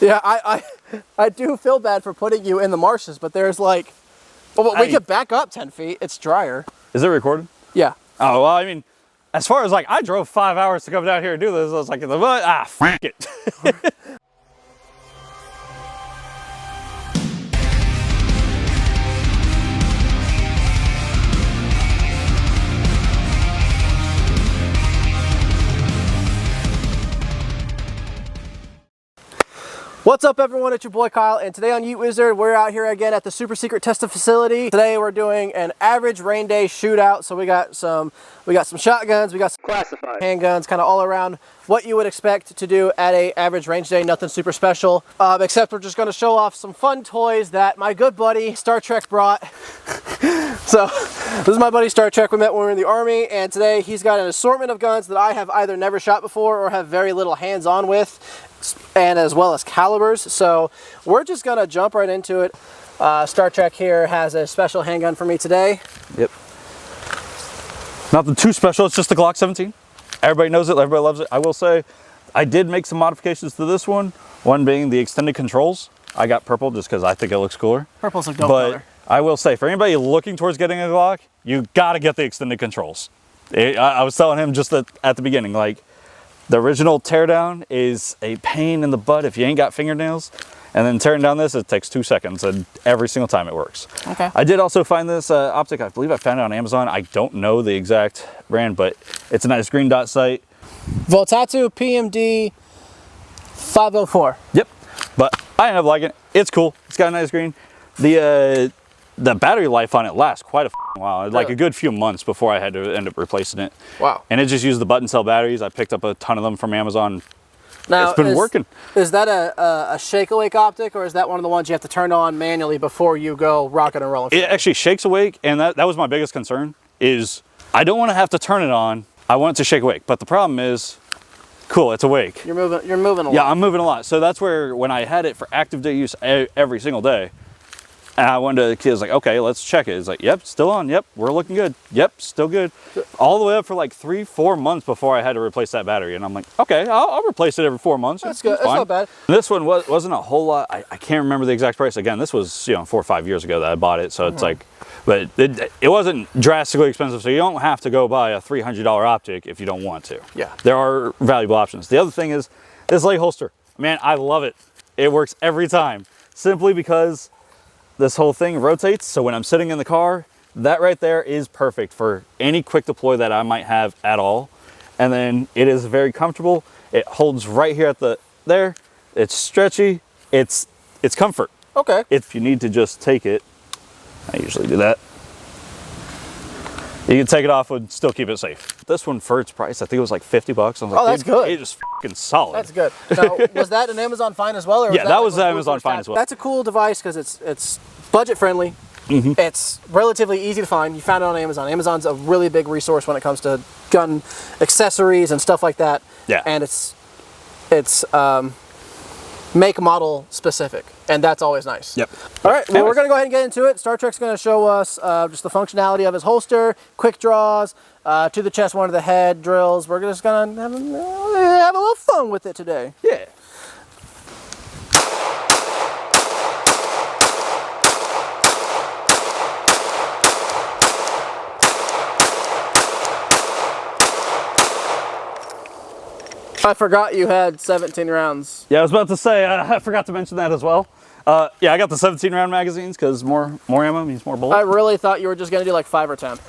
Yeah, I do feel bad for putting you in the marshes, but there's like, well, we could back up 10 feet. It's drier. Is it recorded? Yeah. Oh, well, I mean, as far as like, I drove 5 hours to come down here and do this. I was like, f it. What's up, everyone? It's your boy Kyle, and today on Yeet Wizard, we're out here again at the super secret testing facility. Today we're doing an average rain day shootout. So we got some shotguns, we got some classified handguns, kind of all around what you would expect to do at a average range day. Nothing super special, except we're just going to show off some fun toys that my good buddy Star Trek brought. So this is my buddy Star Trek. We met when we were in the Army, and today he's got an assortment of guns that I have either never shot before or have very little hands-on with, and as well as calibers. So we're just gonna jump right into it. Star Trek here has a special handgun for me today. Yep. Nothing too special, it's just the Glock 17. Everybody knows it, everybody loves it. I will say, I did make some modifications to this one being the extended controls. I got purple just because I think it looks cooler. Purple's a dope color. I will say, for anybody looking towards getting a Glock, you gotta get the extended controls. I was telling him just at the beginning, like, the original teardown is a pain in the butt if you ain't got fingernails, and then tearing down this, it takes 2 seconds, and every single time it works. Okay. I did also find this optic. I believe I found it on Amazon. I don't know the exact brand, but it's a nice green dot sight. VOTATU PMD 504. Yep. But I end up liking it. It's cool. It's got a nice green. The battery life on it lasts quite a while, like a good few months before I had to end up replacing it. Wow. And it just used the button cell batteries. I picked up a ton of them from Amazon. Now, it's been working. Is that a shake awake optic, or is that one of the ones you have to turn on manually before you go rocking and rolling? It actually shakes awake, and that was my biggest concern, is I don't want to have to turn it on. I want it to shake awake, but the problem is, cool, it's awake. You're moving a lot. Yeah, I'm moving a lot. So that's where, when I had it for active day use every single day, and I went to the kids like, okay, let's check it. It's like, yep, still on. Yep, we're looking good. Yep, still good. All the way up for like 3-4 months before I had to replace that battery. And I'm like, okay, I'll replace it every 4 months. That's good. That's not bad. This one wasn't a whole lot. I can't remember the exact price. Again, this was 4 or 5 years ago that I bought it. So it's like, but it wasn't drastically expensive. So you don't have to go buy a $300 optic if you don't want to. Yeah. There are valuable options. The other thing is this leg holster. Man, I love it. It works every time, simply because this whole thing rotates, so when I'm sitting in the car, that right there is perfect for any quick deploy that I might have at all. And then it is very comfortable. It holds right here at there. It's stretchy. It's comfort. Okay. If you need to just take it, I usually do that. You can take it off and still keep it safe. This one, for its price, I think it was like 50 bucks. I was like, oh, that's good. It is fucking solid. That's good. Now, was that an Amazon find as well? Or yeah, that was Amazon find as well. That's a cool device because it's budget friendly. It's relatively easy to find. You found it on Amazon. Amazon's a really big resource when it comes to gun accessories and stuff like that. Yeah. And it's make model specific, and that's always nice. Yep. All right, well, we're going to go ahead and get into it. Star Trek's going to show us just the functionality of his holster, quick draws, to the chest, one to the head drills. We're just going to have a little fun with it today. Yeah. I forgot you had 17 rounds. Yeah, I was about to say, I forgot to mention that as well. Yeah, I got the 17 round magazines because more ammo means more bullets. I really thought you were just going to do like 5 or 10.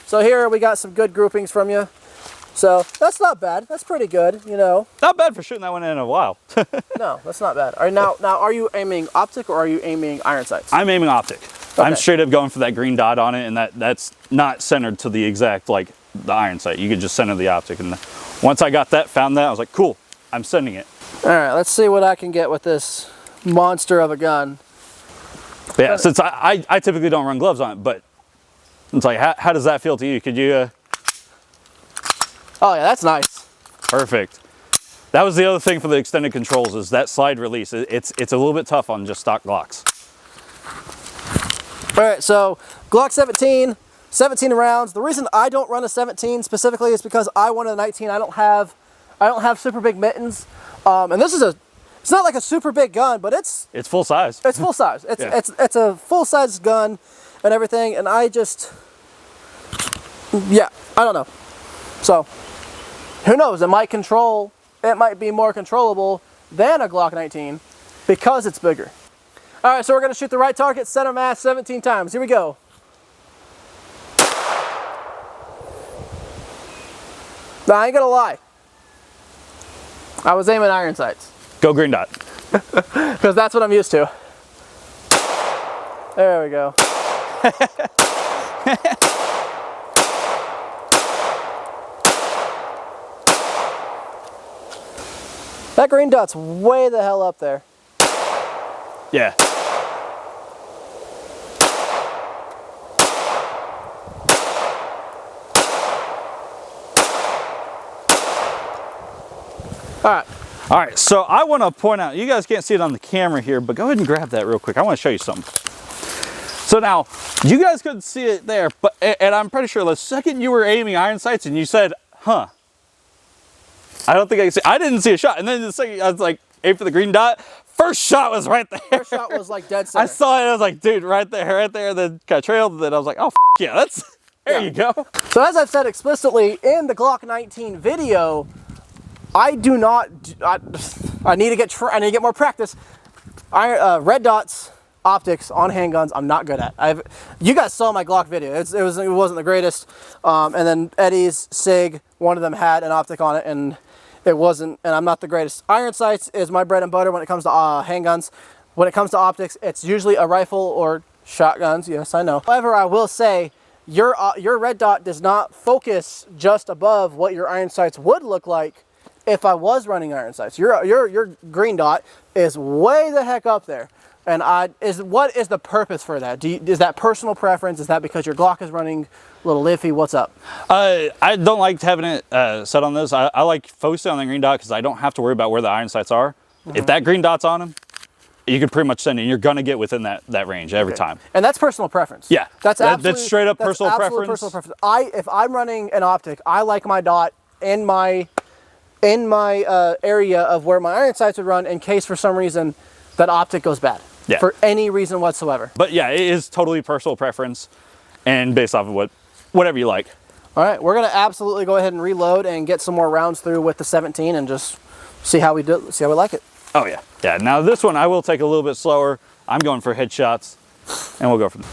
So here we got some good groupings from you. So that's not bad. That's pretty good, you know. Not bad for shooting that one in a while. No, that's not bad. All right, now are you aiming optic or are you aiming iron sights? I'm aiming optic. Okay. I'm straight up going for that green dot on it, and that's not centered to the exact, like, the iron sight. You could just center the optic, and once I got that, found that, I was like, cool, I'm sending it. All right, let's see what I can get with this monster of a gun. But yeah, since I typically don't run gloves on it, but it's like, how does that feel to you? Could you Oh yeah, that's nice. Perfect. That was the other thing for the extended controls, is that slide release. It's a little bit tough on just stock Glocks. All right, so Glock 17 rounds. The reason I don't run a 17 specifically is because I wanted a 19. I don't have super big mittens, And this is it's not like a super big gun, but it's full size. It's full size. It's a full size gun and everything. And I don't know. So who knows? It might be more controllable than a Glock 19 because it's bigger. All right, so we're gonna shoot the right target, center mass 17 times. Here we go. Now, I ain't gonna lie. I was aiming iron sights. Go green dot. Because that's what I'm used to. There we go. That green dot's way the hell up there. Yeah. All right, so I want to point out, you guys can't see it on the camera here, but go ahead and grab that real quick. I want to show you something. So now, you guys couldn't see it there, but and I'm pretty sure the second you were aiming iron sights and you said, huh, I don't think I can see, I didn't see a shot. And then the second I was like, aim for the green dot, first shot was right there. First shot was like dead center. I saw it, I was like, dude, right there, then kind of trailed, and then I was like, oh, yeah, there you go. So as I've said explicitly in the Glock 19 video, I do not, I need to get more practice. Red dots optics on handguns, I'm not good at. You guys saw my Glock video. It wasn't the greatest. And then Eddie's SIG, one of them had an optic on it, and it wasn't, and I'm not the greatest. Iron sights is my bread and butter when it comes to handguns. When it comes to optics, it's usually a rifle or shotguns. Yes, I know. However, I will say, your red dot does not focus just above what your iron sights would look like if I was running iron sights. Your green dot is way the heck up there. And what is the purpose for that? Is that personal preference? Is that because your Glock is running a little iffy? What's up? I don't like having it set on this. I like focusing on the green dot because I don't have to worry about where the iron sights are. Mm-hmm. If that green dot's on them, you can pretty much send it, and you're gonna get within that range every time. And that's personal preference. Yeah, that's straight up personal preference. Personal preference. If I'm running an optic, I like my dot in my area of where my iron sights would run in case for some reason that optic goes bad. Yeah. For any reason whatsoever. But yeah, it is totally personal preference and based off of whatever you like. All right, we're gonna absolutely go ahead and reload and get some more rounds through with the 17 and just see how we like it. Oh yeah. Yeah, now this one I will take a little bit slower. I'm going for headshots and we'll go from there.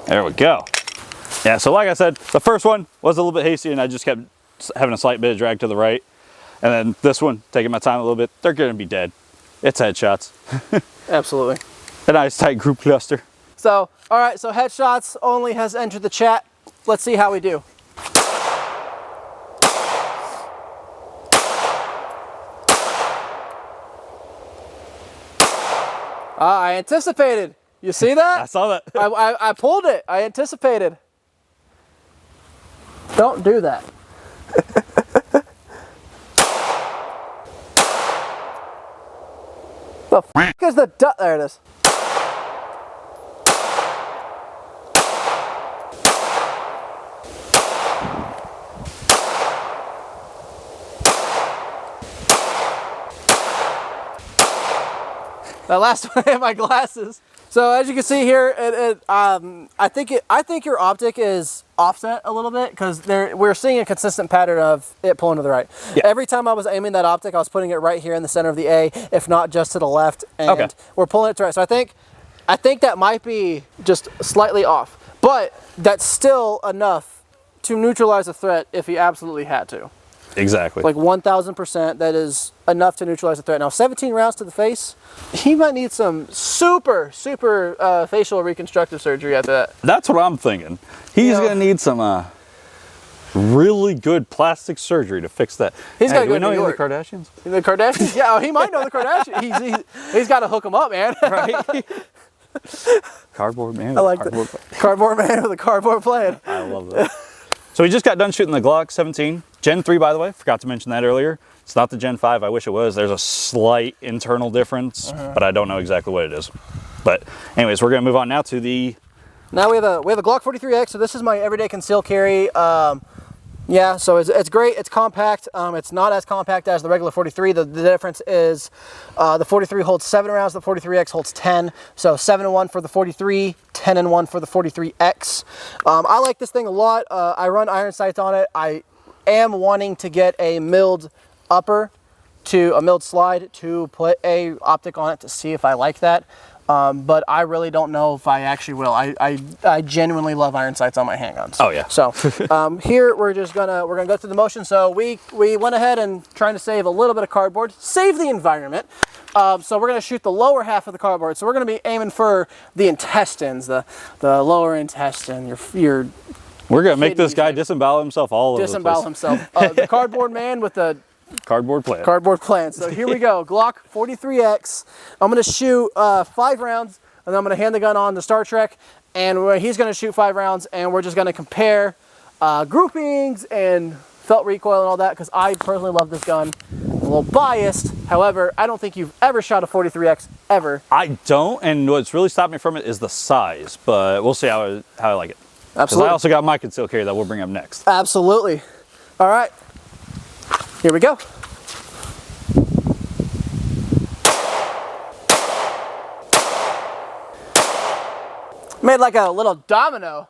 There we go. Yeah, so like I said, the first one was a little bit hasty and I just kept having a slight bit of drag to the right. And then this one, taking my time a little bit, they're gonna be dead. It's headshots. Absolutely. A nice tight group cluster. So, all right, so headshots only has entered the chat. Let's see how we do. I anticipated. You see that? I saw that. I pulled it. I anticipated. Don't do that. The f is the duck? There it is. That last one hit my glasses. So as you can see here, I think your optic is offset a little bit because we're seeing a consistent pattern of it pulling to the right. Yeah. Every time I was aiming that optic, I was putting it right here in the center of the A, if not just to the left, and we're pulling it to the right. So I think that might be just slightly off, but that's still enough to neutralize a threat if he absolutely had to. Exactly. Like 1000%, that is enough to neutralize the threat. Now 17 rounds to the face, he might need some super facial reconstructive surgery after that. That's what I'm thinking. He's gonna need some really good plastic surgery to fix that. He's got to go to New York. The Kardashians? The Kardashians? Yeah, he might know the Kardashians. He's got to hook them up, man. Right? Cardboard man with I like the cardboard man with a cardboard plan. I love that. So we just got done shooting the Glock 17. Gen 3, by the way, forgot to mention that earlier. It's not the Gen 5, I wish it was. There's a slight internal difference, but I don't know exactly what it is. But anyways, we're gonna move on now to the... Now we have a Glock 43X, so this is my everyday concealed carry. Yeah, so it's great, it's compact. It's not as compact as the regular 43. The difference is the 43 holds 7 rounds, the 43X holds 10. So 7-1 for the 43, 10-1 for the 43X. I like this thing a lot. I run iron sights on it. I am wanting to get a milled upper to a milled slide to put a optic on it to see if I like that. But I really don't know if I actually will. I genuinely love iron sights on my handguns. Oh yeah. So here we're gonna go through the motion. So we went ahead and trying to save a little bit of cardboard, save the environment. So we're gonna shoot the lower half of the cardboard. So we're gonna be aiming for the intestines, the lower intestine, your We're gonna make this guy disembowel himself all over the place. disembowel himself. The cardboard man with the cardboard plant. Cardboard plant. So here we go. Glock 43X. I'm going to shoot 5 rounds, and then I'm going to hand the gun on to Star Trek, and he's going to shoot 5 rounds, and we're just going to compare groupings and felt recoil and all that, because I personally love this gun. I'm a little biased. However, I don't think you've ever shot a 43X, ever. I don't, and what's really stopped me from it is the size, but we'll see how I like it. Absolutely. I also got my concealed carry that we'll bring up next. Absolutely. All right. Here we go. Made like a little domino.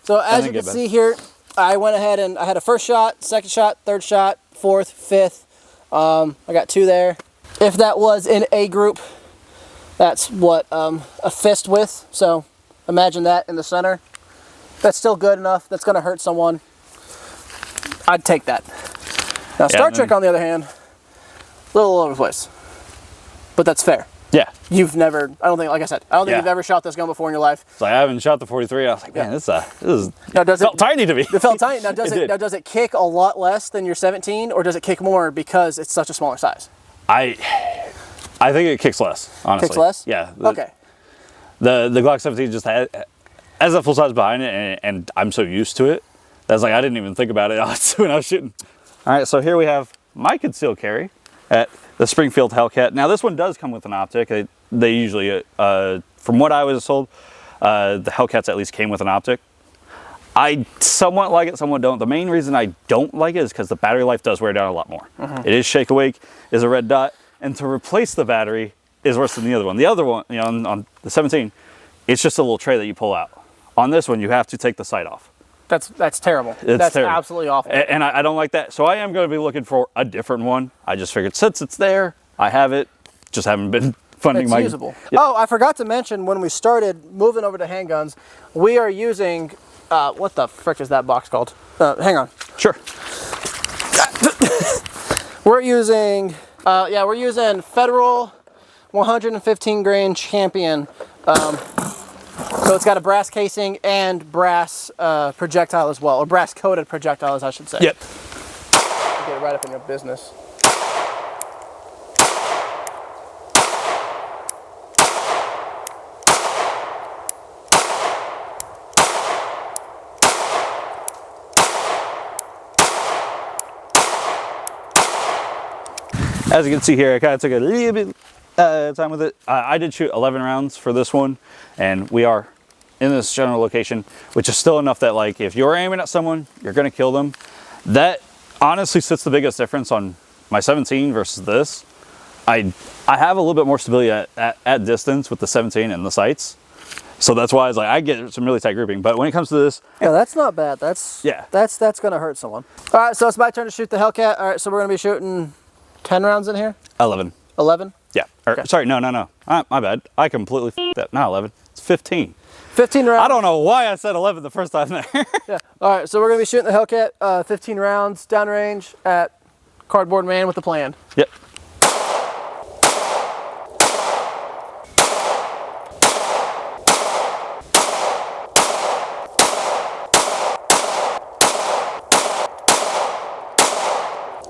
So as you can see here, I went ahead and I had a first shot, second shot, third shot, fourth, fifth. I got 2 there. If that was in a group, that's what a fist width. So imagine that in the center. That's still good enough. That's going to hurt someone. I'd take that. Now, Star Trek, on the other hand, a little all over the place. But that's fair. Yeah. You've never, I don't think, like I said, I don't think you've ever shot this gun before in your life. So I haven't shot the 43. I was like, man, this is now, felt tiny to me. It felt tiny. Now, does it kick a lot less than your 17, or does it kick more because it's such a smaller size? I think it kicks less, honestly. Kicks less? Yeah. Okay. The Glock 17 just has a full size behind it, and I'm so used to it. That's like, I didn't even think about it when I was shooting. All right, so here we have my concealed carry at the Springfield Hellcat. Now this one does come with an optic. They usually, from what I was told, the Hellcats at least came with an optic. I somewhat like it, somewhat don't. The main reason I don't like it is because the battery life does wear down a lot more. It is shake awake, is a red dot, and to replace the battery is worse than the other one. The other one, you know, on the 17, it's just a little tray that you pull out. On this one, you have to take the sight off. That's terrible. That's terrible. Absolutely awful. And I don't like that. So I am going to be looking for a different one. I just figured since it's there, I have it. Just haven't been funding it's usable. Yep. Oh, I forgot to mention when we started moving over to handguns, we are using, what the frick is that box called? Hang on. Sure. We're using Federal 115 grain Champion. So it's got a brass casing and brass projectile as well, or brass coated projectiles, I should say. Yep. Get it right up in your business. As you can see here, I kind of took a little bit time with it. I did shoot 11 rounds for this one, and we are in this general location, which is still enough that, like, if you're aiming at someone, you're going to kill them. That honestly sits the biggest difference on my 17 versus this. I have a little bit more stability at distance with the 17 and the sights. So that's why I was like, I get some really tight grouping. But when it comes to this, yeah, that's not bad. That's gonna hurt someone. All right, so it's my turn to shoot the Hellcat. All right, so we're gonna be shooting 10 rounds in here. 11. 11. Yeah. Okay. Sorry, no. My bad. I completely f***ed that. Not 11. It's 15. 15 rounds. I don't know why I said 11 the first time there. Yeah. All right, so we're gonna be shooting the Hellcat, 15 rounds downrange at Cardboard Man with the plan. Yep.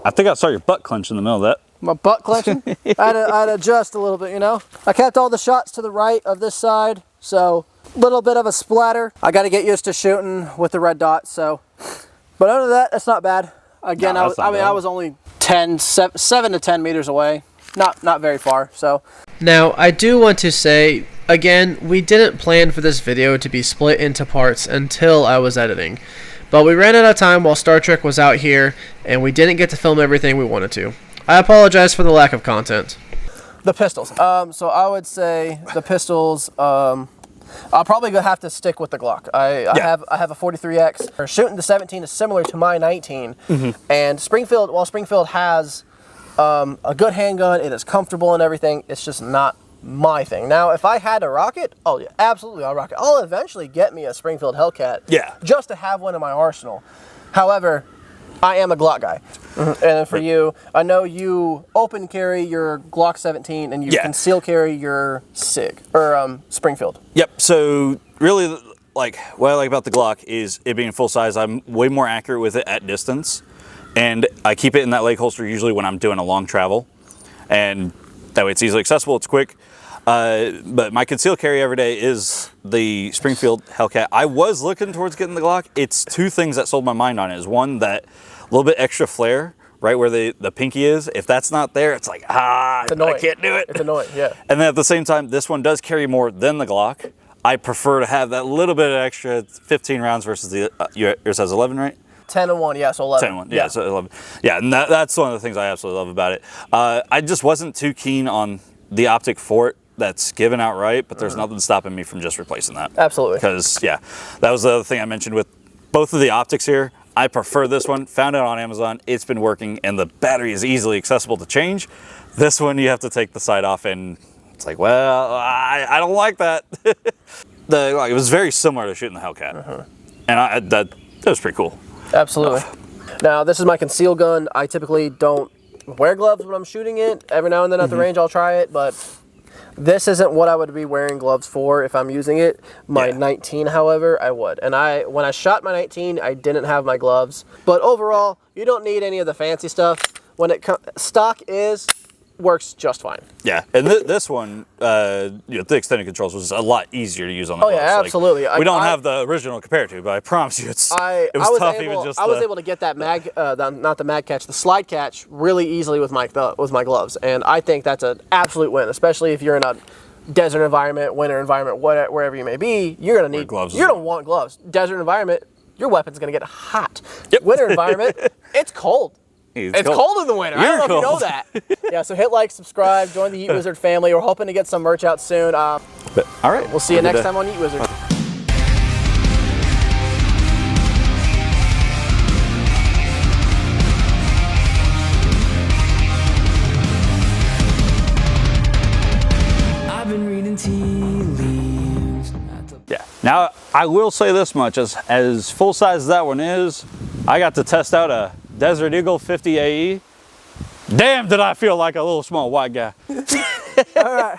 I think I saw your butt clench in the middle of that. my butt clenching. I had to adjust a little bit, you know. I kept all the shots to the right of this side, so a little bit of a splatter. I got to get used to shooting with the red dots, so. But other than that, that's not bad. Again, no, I was only 7 to 10 meters away. Not very far, so. Now, I do want to say, again, we didn't plan for this video to be split into parts until I was editing. But we ran out of time while Star Trek was out here, and we didn't get to film everything we wanted to. I apologize for the lack of content. The pistols. So I would say the pistols, I'll probably have to stick with the Glock. I have a 43X. Shooting the 17 is similar to my 19. And while Springfield has a good handgun, it is comfortable and everything, it's just not my thing. Now, if I had to rock it, oh yeah, absolutely I'll rock it. I'll eventually get me a Springfield Hellcat, just to have one in my arsenal. However, I am a Glock guy. And for you, I know you open carry your Glock 17 and you conceal carry your SIG, or Springfield. Yep, so really, like, what I like about the Glock is it being full size. I'm way more accurate with it at distance, and I keep it in that leg holster usually when I'm doing a long travel, and that way it's easily accessible, it's quick. But my concealed carry every day is the Springfield Hellcat. I was looking towards getting the Glock. It's two things that sold my mind on it. Is one, that little bit extra flare right where the pinky is. If that's not there, it's like, I can't do it. It's annoying, yeah. And then at the same time, this one does carry more than the Glock. I prefer to have that little bit of extra 15 rounds versus the, yours has 11, right? 10 and 1, yeah, so 11. 10 and 1, yeah, so 11. Yeah, and that's one of the things I absolutely love about it. I just wasn't too keen on the optic for it that's given outright, but there's nothing stopping me from just replacing that. Absolutely. Because, yeah, that was the other thing I mentioned with both of the optics here. I prefer this one, found it on Amazon, it's been working, and the battery is easily accessible to change. This one, you have to take the side off, and it's like, well, I don't like that. It was very similar to shooting the Hellcat, and that was pretty cool. Absolutely. Now, this is my concealed gun. I typically don't wear gloves when I'm shooting it. Every now and then at the range, I'll try it, but this isn't what I would be wearing gloves for if I'm using it. My 19, however, I would. And when I shot my 19, I didn't have my gloves. But overall, you don't need any of the fancy stuff. When it stock works just fine. Yeah, and this one, the extended controls was a lot easier to use on the gloves. Oh yeah, absolutely. Like, we don't have the original comparative, but I promise you, it was tough even just. I was able to get that not the mag catch, the slide catch really easily with my gloves, and I think that's an absolute win, especially if you're in a desert environment, winter environment, wherever you may be. You're gonna need gloves. You're gonna want gloves. Desert environment, your weapon's gonna get hot. Yep. Winter environment, it's cold. It's cold in the winter. I don't know if you know that. Yeah, so hit like, subscribe, join the Yeet Wizard family. We're hoping to get some merch out soon. All right. We'll see you next time on Yeet Wizard. I've been reading tea leaves. Yeah. Now, I will say this much, as full size as that one is, I got to test out a Desert Eagle 50 AE. Damn, did I feel like a little small white guy. All right.